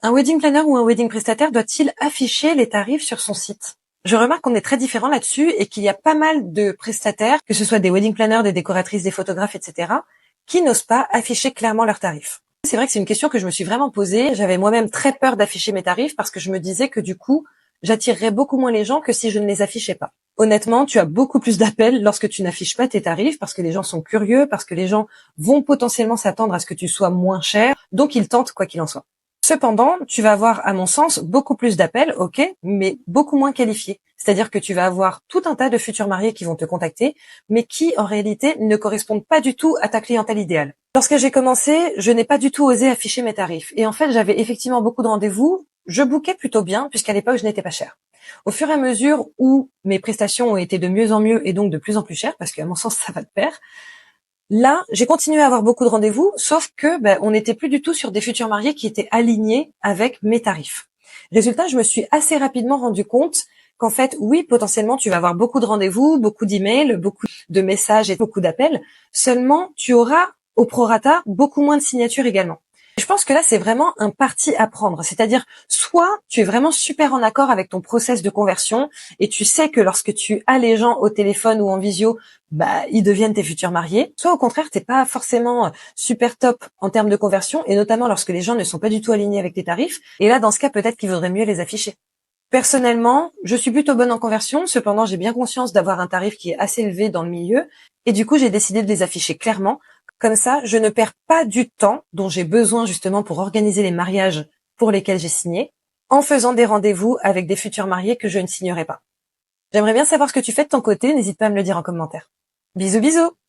Un wedding planner ou un wedding prestataire doit-il afficher les tarifs sur son site? Je remarque qu'on est très différents là-dessus et qu'il y a pas mal de prestataires, que ce soit des wedding planners, des décoratrices, des photographes, etc., qui n'osent pas afficher clairement leurs tarifs. C'est vrai que c'est une question que je me suis vraiment posée. J'avais moi-même très peur d'afficher mes tarifs parce que je me disais que du coup, j'attirerais beaucoup moins les gens que si je ne les affichais pas. Honnêtement, tu as beaucoup plus d'appels lorsque tu n'affiches pas tes tarifs parce que les gens sont curieux, parce que les gens vont potentiellement s'attendre à ce que tu sois moins cher, donc ils tentent quoi qu'il en soit. Cependant, tu vas avoir, à mon sens, beaucoup plus d'appels, ok, mais beaucoup moins qualifiés. C'est-à-dire que tu vas avoir tout un tas de futurs mariés qui vont te contacter, mais qui, en réalité, ne correspondent pas du tout à ta clientèle idéale. Lorsque j'ai commencé, je n'ai pas du tout osé afficher mes tarifs. Et en fait, j'avais effectivement beaucoup de rendez-vous. Je bookais plutôt bien, puisqu'à l'époque, je n'étais pas chère. Au fur et à mesure où mes prestations ont été de mieux en mieux et donc de plus en plus chères, parce qu'à mon sens, ça va de pair, là, j'ai continué à avoir beaucoup de rendez-vous, sauf que on n'était plus du tout sur des futurs mariés qui étaient alignés avec mes tarifs. Résultat, je me suis assez rapidement rendu compte qu'en fait, oui, potentiellement, tu vas avoir beaucoup de rendez-vous, beaucoup d'emails, beaucoup de messages et beaucoup d'appels. Seulement, tu auras au prorata beaucoup moins de signatures également. Je pense que là, c'est vraiment un parti à prendre. C'est-à-dire, soit tu es vraiment super en accord avec ton process de conversion et tu sais que lorsque tu as les gens au téléphone ou en visio, ils deviennent tes futurs mariés. Soit au contraire, t'es pas forcément super top en termes de conversion et notamment lorsque les gens ne sont pas du tout alignés avec tes tarifs. Et là, dans ce cas, peut-être qu'il vaudrait mieux les afficher. Personnellement, je suis plutôt bonne en conversion. Cependant, j'ai bien conscience d'avoir un tarif qui est assez élevé dans le milieu. Et du coup, j'ai décidé de les afficher clairement. Comme ça, je ne perds pas du temps dont j'ai besoin justement pour organiser les mariages pour lesquels j'ai signé, en faisant des rendez-vous avec des futurs mariés que je ne signerai pas. J'aimerais bien savoir ce que tu fais de ton côté. N'hésite pas à me le dire en commentaire. Bisous bisous!